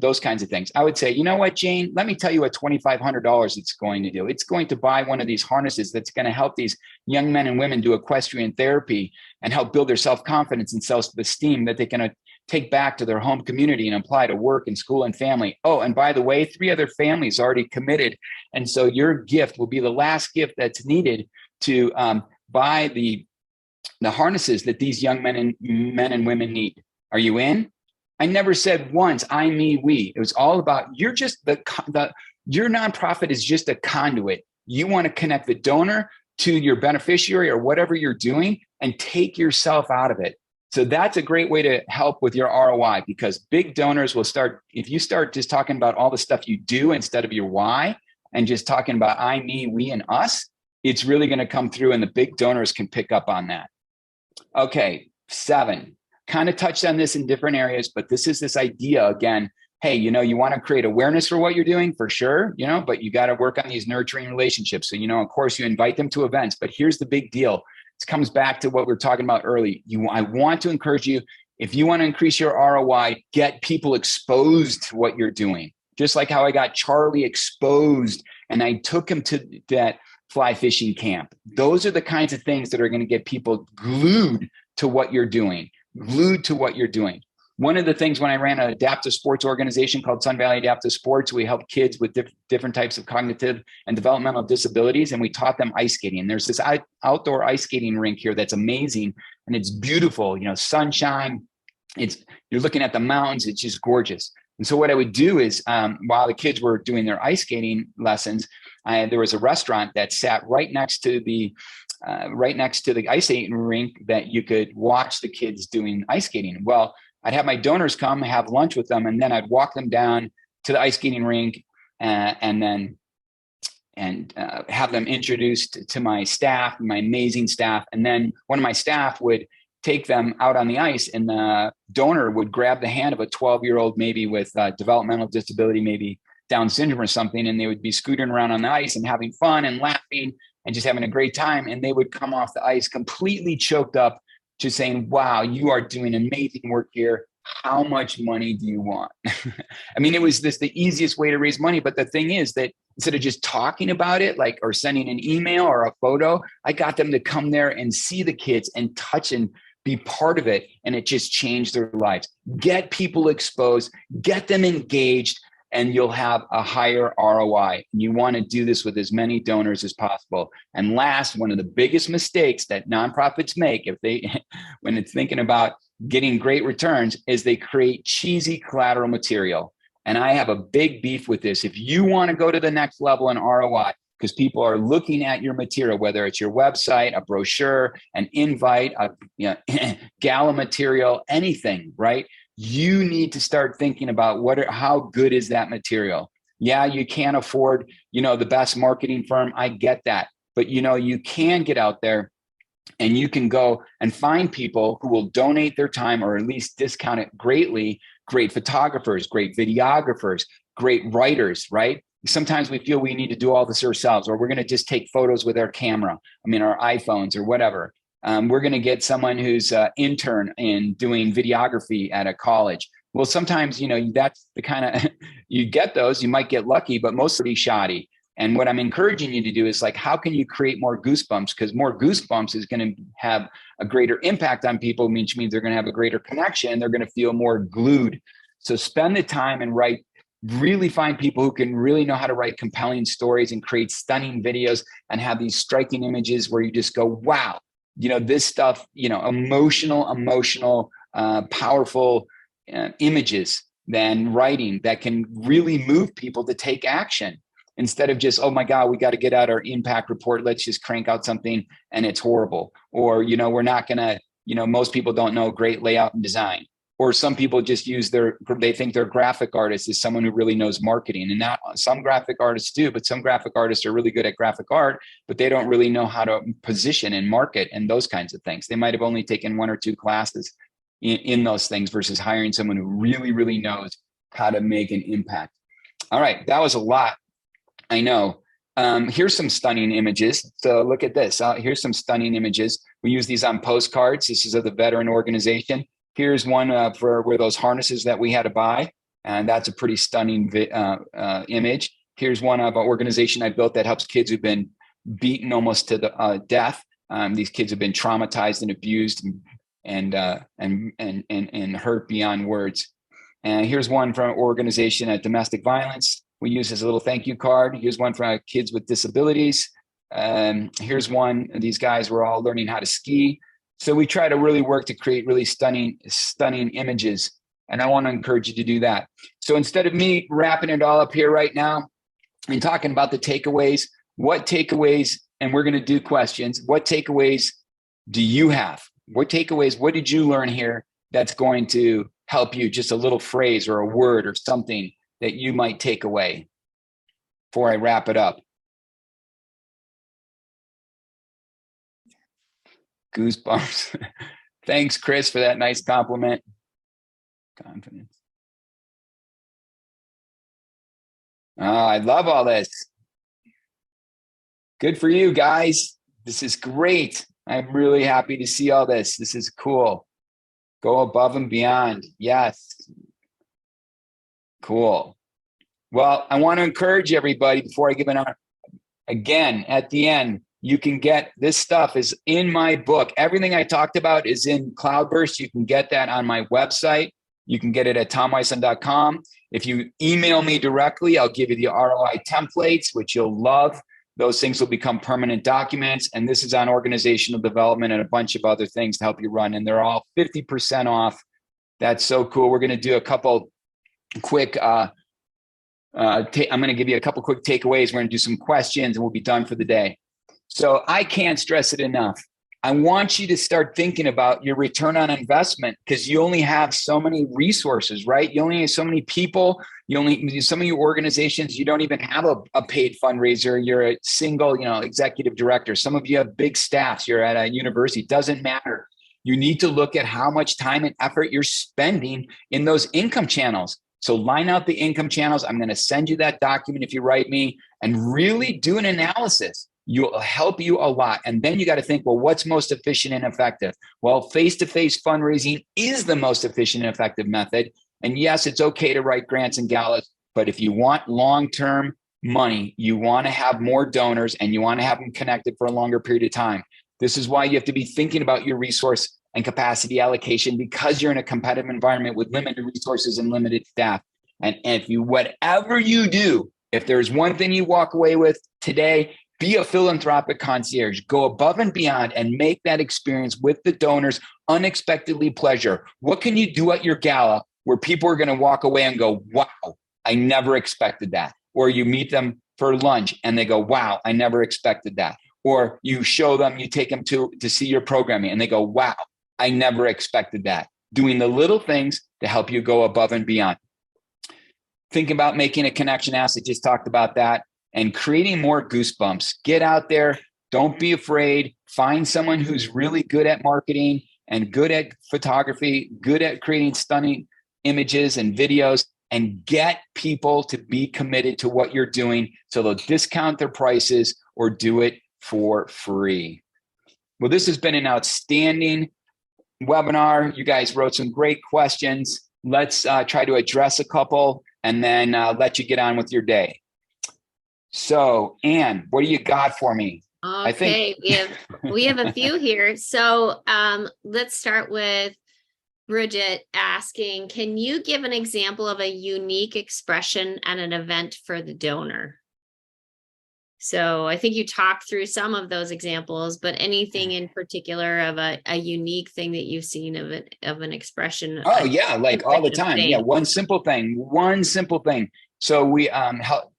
Those kinds of things. I would say, you know what, Jane, let me tell you what $2,500 it's going to do. It's going to buy one of these harnesses that's going to help these young men and women do equestrian therapy and help build their self-confidence and self-esteem that they can take back to their home community and apply to work and school and family. Oh, and by the way, 3 other families already committed. And so your gift will be the last gift that's needed to buy the harnesses that these young men and women need. Are you in? I never said once, I, me, we. It was all about, you're just your nonprofit is just a conduit. You want to connect the donor to your beneficiary or whatever you're doing and take yourself out of it. So that's a great way to help with your ROI, because big donors will start, if you start just talking about all the stuff you do instead of your why and just talking about I, me, we, and us, it's really going to come through, and the big donors can pick up on that. Okay, 7. Kind of touched on this in different areas, but this idea again, hey, you want to create awareness for what you're doing for sure, but you got to work on these nurturing relationships. So, of course you invite them to events, but here's the big deal. It comes back to what we were talking about early. I want to encourage you, if you want to increase your ROI, get people exposed to what you're doing. Just like how I got Charlie exposed and I took him to that fly fishing camp. Those are the kinds of things that are going to get people glued to what you're doing. One of the things when I ran an adaptive sports organization called Sun Valley Adaptive Sports, we helped kids with different types of cognitive and developmental disabilities, and we taught them ice skating. There's this outdoor ice skating rink here that's amazing, and it's beautiful, sunshine. You're looking at the mountains. It's just gorgeous. And so what I would do is while the kids were doing their ice skating lessons, there was a restaurant that sat right next to the ice skating rink that you could watch the kids doing ice skating. Well, I'd have my donors come have lunch with them, and then I'd walk them down to the ice skating rink and have them introduced to my staff, my amazing staff. And then one of my staff would take them out on the ice, and the donor would grab the hand of a 12-year-old, maybe with developmental disability, maybe Down syndrome or something, and they would be scooting around on the ice and having fun and laughing and just having a great time. And they would come off the ice completely choked up, just saying, wow, you are doing amazing work here. How much money do you want? I mean, it was the easiest way to raise money. But the thing is that instead of just talking about it, like, or sending an email or a photo, I got them to come there and see the kids and touch and be part of it. And it just changed their lives. Get people exposed, get them engaged, and you'll have a higher ROI. You want to do this with as many donors as possible. And last, one of the biggest mistakes that nonprofits make when it's thinking about getting great returns, is they create cheesy collateral material. And I have a big beef with this. If you want to go to the next level in ROI, because people are looking at your material, whether it's your website, a brochure, an invite, gala material, anything, right? You need to start thinking about how good is that material? Yeah, you can't afford, the best marketing firm. I get that. But, you can get out there and you can go and find people who will donate their time, or at least discount it greatly. Great photographers, great videographers, great writers, right? Sometimes we feel we need to do all this ourselves, or we're going to just take photos with our camera. our iPhones or whatever. We're going to get someone who's an intern in doing videography at a college. Well, sometimes, that's the kind of, you get those, you might get lucky, but most are pretty shoddy. And what I'm encouraging you to do is, like, how can you create more goosebumps? Because more goosebumps is going to have a greater impact on people, which means they're going to have a greater connection. They're going to feel more glued. So spend the time and really find people who can really know how to write compelling stories and create stunning videos and have these striking images where you just go, wow, this stuff, emotional, powerful images than writing that can really move people to take action, instead of just, oh my God, we got to get out our impact report. Let's just crank out something and it's horrible. Or, we're not going to, most people don't know great layout and design. Or some people just they think their graphic artist is someone who really knows marketing. And not some graphic artists do, but some graphic artists are really good at graphic art, but they don't really know how to position and market and those kinds of things. They might have only taken 1 or 2 classes in those things versus hiring someone who really, really knows how to make an impact. All right, that was a lot. I know. Here's some stunning images. So look at this. Here's some stunning images. We use these on postcards. This is of the veteran organization. Here's one for where those harnesses that we had to buy. And that's a pretty stunning image. Here's one of an organization I built that helps kids who've been beaten almost to death. These kids have been traumatized and abused and hurt beyond words. And here's one from an organization at domestic violence. We use as a little thank you card. Here's one for kids with disabilities. Here's one. These guys were all learning how to ski. So we try to really work to create really stunning images. And I want to encourage you to do that. So instead of me wrapping it all up here right now and talking about the takeaways, and we're going to do questions. What takeaways do you have? What did you learn here that's going to help you? Just a little phrase or a word or something that you might take away before I wrap it up. Goosebumps. Thanks, Chris, for that nice compliment. Confidence. Oh, I love all this. Good for you guys. This is great. I'm really happy to see all this. This is cool. Go above and beyond. Yes. Cool. Well, I want to encourage everybody before I give it on. Again, at the end, you can get this stuff is in my book. Everything I talked about is in Cloudburst. You can get that on my website. You can get it at tomiselin.com. If you email me directly, I'll give you the ROI templates, which you'll love. Those things will become permanent documents. And this is on organizational development and a bunch of other things to help you run. And they're all 50% off. That's so cool. We're going to do a couple quick I'm going to give you a couple quick takeaways. We're going to do some questions and we'll be done for the day. So I can't stress it enough. I want you to start thinking about your return on investment, because you only have so many resources, right? You only have so many people. Some of your organizations, you don't even have a paid fundraiser. You're a single, executive director. Some of you have big staffs. You're at a university. It doesn't matter. You need to look at how much time and effort you're spending in those income channels. So line out the income channels. I'm going to send you that document if you write me, and really do an analysis. You'll help you a lot. And then you got to think, well, what's most efficient and effective? Well, face-to-face fundraising is the most efficient and effective method. And yes, it's okay to write grants and galas, but if you want long-term money, you want to have more donors and you want to have them connected for a longer period of time. This is why you have to be thinking about your resource and capacity allocation, because you're in a competitive environment with limited resources and limited staff. And whatever you do, if there's one thing you walk away with today, be a philanthropic concierge. Go above and beyond and make that experience with the donors unexpectedly pleasure. What can you do at your gala where people are going to walk away and go, wow, I never expected that? Or you meet them for lunch and they go, wow, I never expected that. Or you show them, you take them to see your programming and they go, wow, I never expected that. Doing the little things to help you go above and beyond. Think about making a connection. Asset just talked about that. And creating more goosebumps. Get out there. Don't be afraid. Find someone who's really good at marketing and good at photography, good at creating stunning images and videos, and get people to be committed to what you're doing so they'll discount their prices or do it for free. Well, this has been an outstanding webinar. You guys wrote some great questions. Let's try to address a couple and then let you get on with your day. So, Anne, what do you got for me? Okay, we have a few here. So let's start with Bridget asking, can you give an example of a unique expression at an event for the donor? So I think you talked through some of those examples, but anything in particular of a unique thing that you've seen of an expression? Oh yeah, like all the time. Yeah, one simple thing. So we help.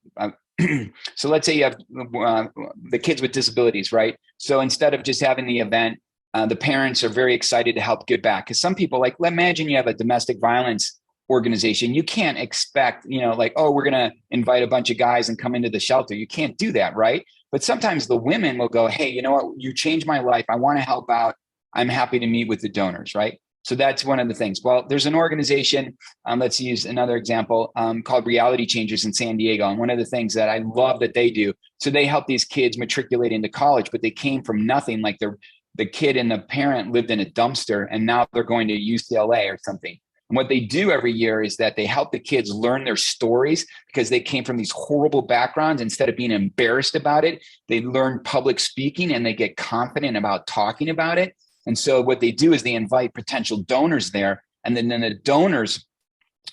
So let's say you have the kids with disabilities, right? So instead of just having the event, the parents are very excited to help give back. Because some people, like, imagine you have a domestic violence organization. You can't expect, like, oh, we're going to invite a bunch of guys and come into the shelter. You can't do that, right? But sometimes the women will go, hey, you know what? You changed my life. I want to help out. I'm happy to meet with the donors, right? So that's one of the things. Well, there's an organization, let's use another example, called Reality Changers in San Diego. And one of the things that I love that they do, so they help these kids matriculate into college, but they came from nothing. Like the kid and the parent lived in a dumpster, and now they're going to UCLA or something. And what they do every year is that they help the kids learn their stories, because they came from these horrible backgrounds. Instead of being embarrassed about it, they learn public speaking and they get confident about talking about it. And so what they do is they invite potential donors there, and then the donors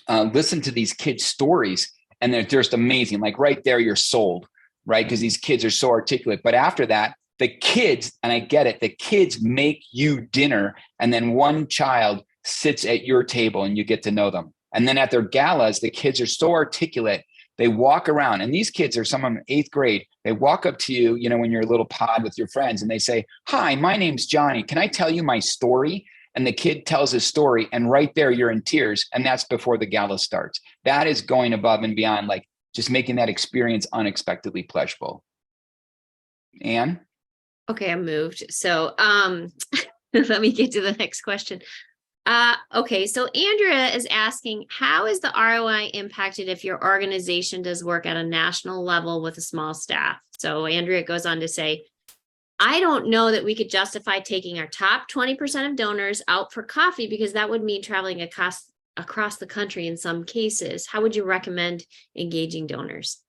listen to these kids' stories, and they're just amazing. Like right there, you're sold, right? Because these kids are so articulate. But after that, the kids, and I get it, the kids make you dinner, and then one child sits at your table and you get to know them. And then at their galas, the kids are so articulate. They walk around, and these kids are some of them 8th grade. They walk up to you, when you're a little pod with your friends, and they say, hi, my name's Johnny. Can I tell you my story? And the kid tells his story, and right there, you're in tears. And that's before the gala starts. That is going above and beyond, like just making that experience unexpectedly pleasurable. Anne? Okay, I'm moved. So let me get to the next question. Okay, so Andrea is asking, how is the ROI impacted if your organization does work at a national level with a small staff? So Andrea goes on to say, I don't know that we could justify taking our top 20% of donors out for coffee, because that would mean traveling across the country in some cases. How would you recommend engaging donors?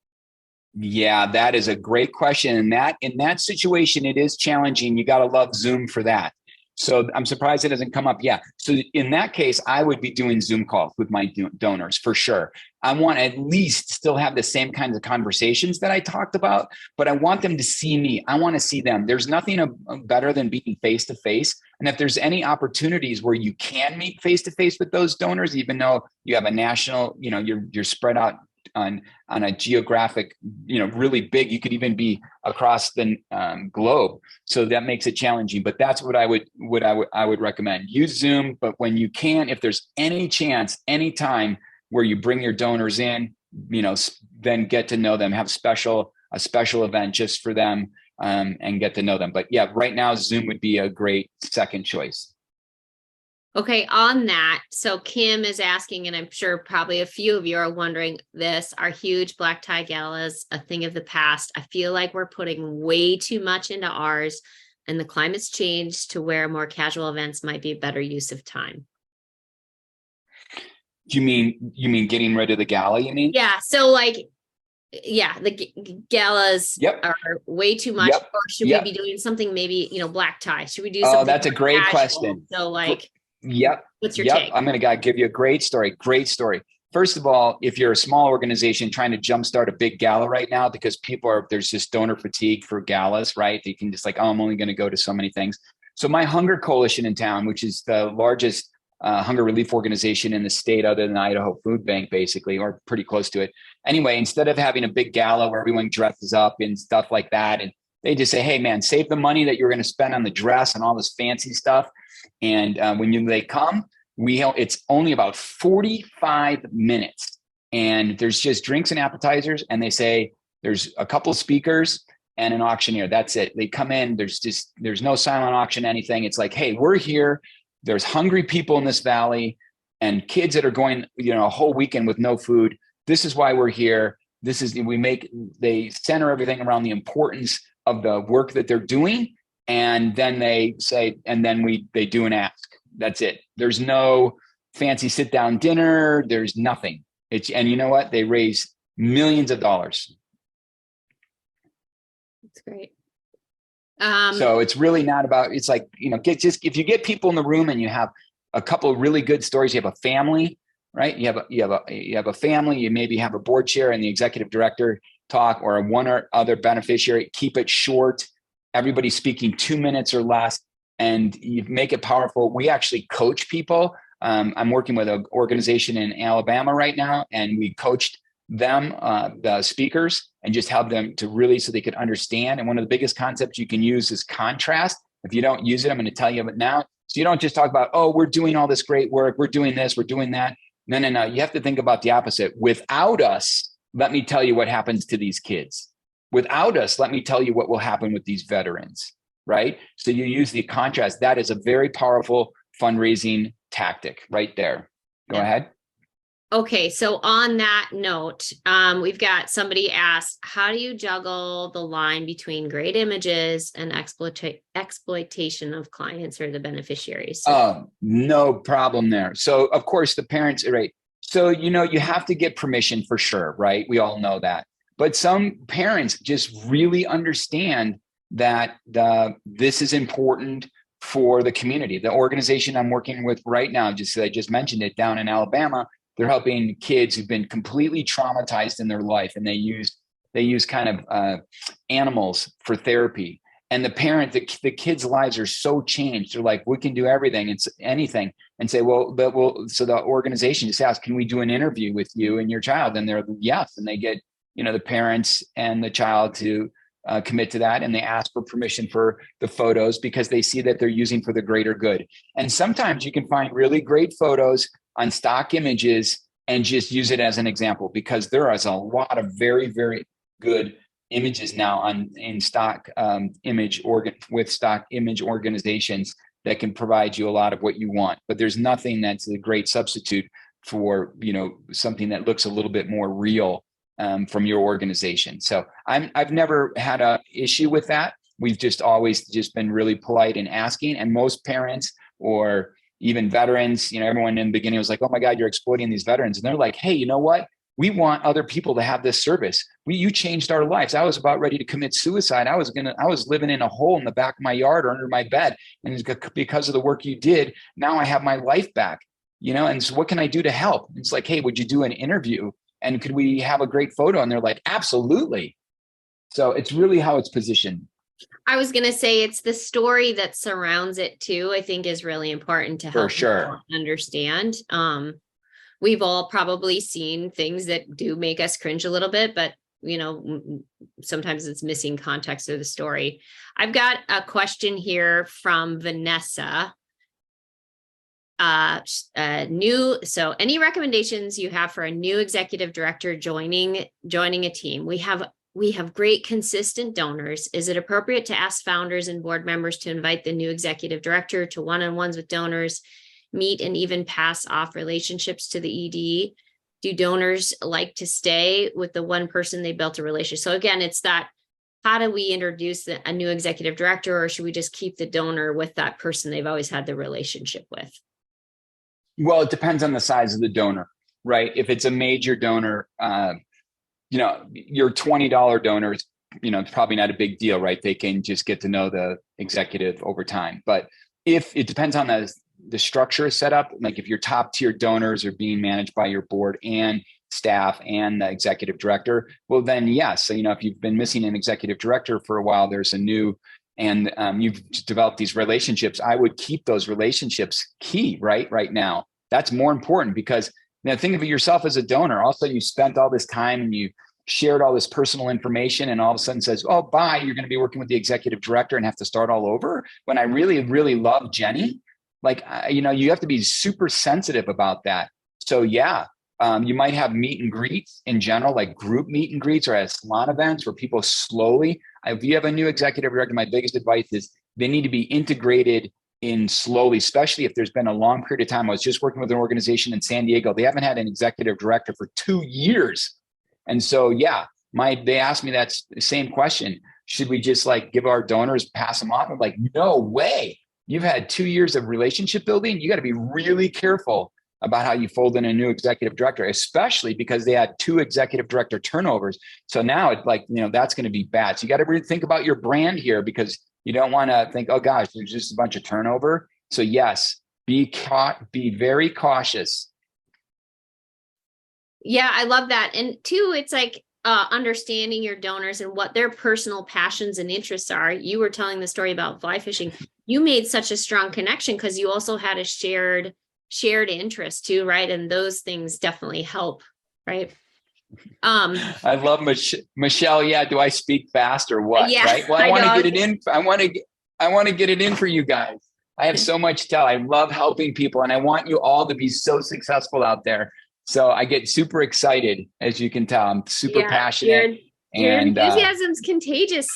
Yeah, that is a great question. And in that situation, it is challenging. You got to love Zoom for that. So I'm surprised it doesn't come up. Yeah. So in that case, I would be doing Zoom calls with my donors for sure. I want to at least still have the same kinds of conversations that I talked about, but I want them to see me. I want to see them. There's nothing better than being face to face. And if there's any opportunities where you can meet face to face with those donors, even though you have a national, you're spread out a geographic, really big. You could even be across the globe. So that makes it challenging, but that's what I would recommend. Use Zoom, but when you can, if there's any chance, any time where you bring your donors in, then get to know them, have a special event just for them, and get to know them. But yeah, right now Zoom would be a great second choice. Okay, on that, so Kim is asking, and I'm sure probably a few of you are wondering this, are huge black tie galas a thing of the past? I feel like we're putting way too much into ours, and the climate's changed to where more casual events might be a better use of time. You mean getting rid of the gala, you mean? Yeah, so the galas are way too much. Or should we be doing something maybe, black tie? Should we do something? Oh, that's a great question. So what's your take? I'm going to give you a great story. First of all, if you're a small organization trying to jumpstart a big gala right now, because there's just donor fatigue for galas, right? You can just I'm only going to go to so many things. So my Hunger Coalition in town, which is the largest hunger relief organization in the state other than Idaho Food Bank, basically, or pretty close to it. Anyway, instead of having a big gala where everyone dresses up and stuff like that, and they just say, hey man, save the money that you're going to spend on the dress and all this fancy stuff. And when they come, it's only about 45 minutes, and there's just drinks and appetizers. And they say there's a couple of speakers and an auctioneer. That's it. They come in. There's no silent auction, anything. It's like, hey, we're here. There's hungry people in this valley and kids that are going, a whole weekend with no food. This is why we're here. They center everything around the importance of the work that they're doing. And then they say, and then they do an ask. That's it. There's no fancy sit down dinner. There's nothing. And you know what? They raise millions of dollars. That's great. So it's really not about, it's like, if you get people in the room and you have a couple of really good stories, you have a family, right? You have a family, you maybe have a board chair and the executive director talk, or one or other beneficiary. Keep it short. Everybody's speaking 2 minutes or less, and you make it powerful. We actually coach people. I'm working with an organization in Alabama right now, and we coached them, the speakers, and just help them to really, so they could understand. And one of the biggest concepts you can use is contrast. If you don't use it, I'm going to tell you it now. So you don't just talk about, oh, we're doing all this great work, we're doing this, we're doing that. No. You have to think about the opposite. Without us, let me tell you what happens to these kids. Without us, let me tell you what will happen with these veterans, right? So you use the contrast. That is a very powerful fundraising tactic right there. Go ahead. Okay, so on that note, we've got somebody asked, how do you juggle the line between great images and exploitation of clients or the beneficiaries? No problem there. So of course the parents, right? So, you have to get permission for sure, right? We all know that. But some parents just really understand that this is important for the community. The organization I'm working with right now, I just mentioned it, down in Alabama, they're helping kids who've been completely traumatized in their life, and they use kind of animals for therapy. And the kids' lives are so changed. They're like, we can do everything and anything, and say, so the organization just asks, can we do an interview with you and your child? And they're yes, and they get the parents and the child to commit to that, and they ask for permission for the photos because they see that they're using for the greater good. And sometimes you can find really great photos on stock images and just use it as an example, because there is a lot of very, very good images now in stock with stock image organizations that can provide you a lot of what you want. But there's nothing that's a great substitute for something that looks a little bit more real from your organization. So I've never had an issue with that. We've just always been really polite in asking, and most parents or even veterans, everyone in the beginning was like, oh my God, you're exploiting these veterans. And they're like, hey, you know what? We want other people to have this service. You changed our lives. I was about ready to commit suicide. I was living in a hole in the back of my yard or under my bed. And because of the work you did, now I have my life back, and so what can I do to help? It's like, hey, would you do an interview? And could we have a great photo? And they're like, absolutely. So it's really how it's positioned. I was going to say it's the story that surrounds it too, I think is really important to help people understand. we've all probably seen things that do make us cringe a little bit, but sometimes it's missing context of the story. I've got a question here from Vanessa. So any recommendations you have for a new executive director joining a team? We have great consistent donors. Is it appropriate to ask founders and board members to invite the new executive director to one-on-ones with donors, meet and even pass off relationships to the ED? Do donors like to stay with the one person they built a relationship? So again, it's that, how do we introduce a new executive director, or should we just keep the donor with that person they've always had the relationship with? Well, it depends on the size of the donor, right? If it's a major donor, your $20 donors, it's probably not a big deal, right? They can just get to know the executive over time. But if it depends on the structure is set up, like if your top tier donors are being managed by your board and staff and the executive director, well, then yes. So, if you've been missing an executive director for a while, there's a new, and you've developed these relationships, I would keep those relationships key right now. That's more important because think of yourself as a donor. Also, you spent all this time and you shared all this personal information, and all of a sudden says, oh, bye, you're going to be working with the executive director and have to start all over. When I really, really love Jenny, you have to be super sensitive about that. So yeah, you might have meet and greets in general, like group meet and greets or at salon events where people slowly, if you have a new executive director, my biggest advice is they need to be integrated in slowly, especially if there's been a long period of time. I was just working with an organization in San Diego. They haven't had an executive director for 2 years. And so, yeah, they asked me that same question. Should we just give our donors, pass them off? I'm like, no way. You've had 2 years of relationship building. You got to be really careful about how you fold in a new executive director, especially because they had 2 executive director turnovers. So now it's that's going to be bad. So you got to really think about your brand here, because you don't want to think, oh gosh, there's just a bunch of turnover. So yes, be very cautious. Yeah, I love that. And 2, it's understanding your donors and what their personal passions and interests are. You were telling the story about fly fishing. You made such a strong connection because you also had a shared interest too, right? And those things definitely help, right? I love Michelle. Yeah. Do I speak fast or what? Yeah, right. Well, I want to get it in. I want to get it in for you guys. I have so much to tell. I love helping people, and I want you all to be so successful out there. So I get super excited, as you can tell. I'm super passionate. Your enthusiasm's contagious,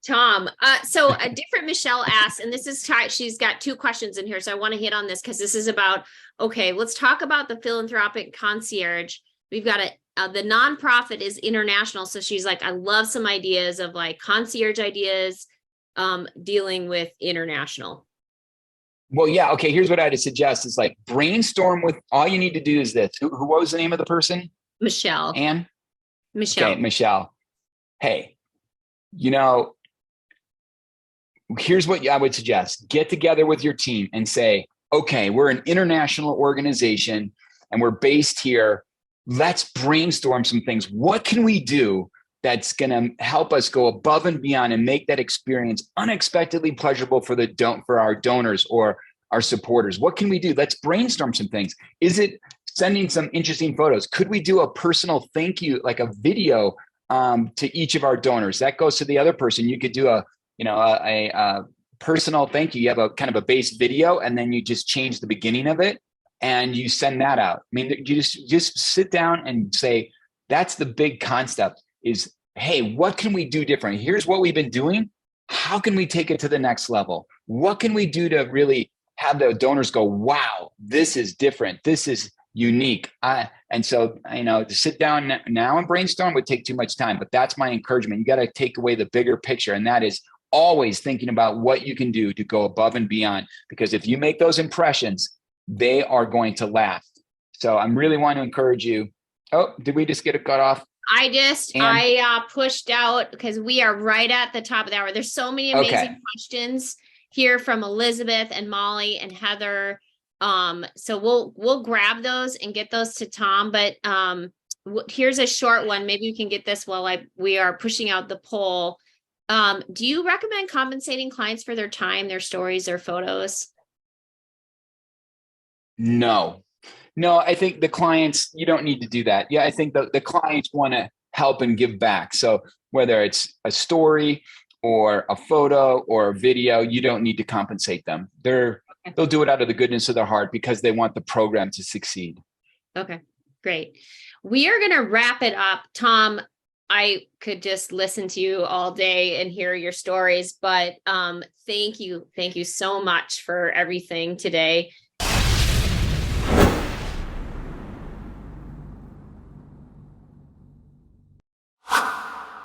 Tom. So a different Michelle asked, and this is she's got 2 questions in here, so I want to hit on this because this is about, okay, let's talk about the philanthropic concierge. We've got the nonprofit is international. So she's like, I love some ideas of concierge ideas, dealing with international. Well, yeah. Okay. Here's what I'd suggest is brainstorm with, all you need to do is this. What was the name of the person? Michelle. Anne? Michelle. Okay, Michelle. Hey, here's what I would suggest. Get together with your team and say, okay, we're an international organization and we're based here. Let's brainstorm some things. What can we do that's going to help us go above and beyond and make that experience unexpectedly pleasurable for our donors or our supporters? What can we do? Let's brainstorm some things. Is it sending some interesting photos? Could we do a personal thank you, like a video to each of our donors? That goes to the other person. You could do a personal thank you. You have a kind of a base video, and then you just change the beginning of it and you send that out. I mean, you just sit down and say, that's the big concept is, hey, what can we do different? Here's what we've been doing. How can we take it to the next level? What can we do to really have the donors go, wow, this is different. This is unique. And so, to sit down now and brainstorm would take too much time, but that's my encouragement. You got to take away the bigger picture. And that is always thinking about what you can do to go above and beyond, because if you make those impressions, they are going to last. So I'm really want to encourage you. Oh, did we just get it cut off? I pushed out because we are right at the top of the hour. There's so many amazing questions here from Elizabeth and Molly and Heather. So we'll grab those and get those to Tom. But here's a short one. Maybe we can get this while we are pushing out the poll. Do you recommend compensating clients for their time, their stories, their photos? No. No, I think the clients, you don't need to do that. Yeah, I think the clients want to help and give back. So whether it's a story or a photo or a video, you don't need to compensate them. They'll do it out of the goodness of their heart because they want the program to succeed. Okay, great. We are going to wrap it up. Tom, I could just listen to you all day and hear your stories, but thank you. Thank you so much for everything today.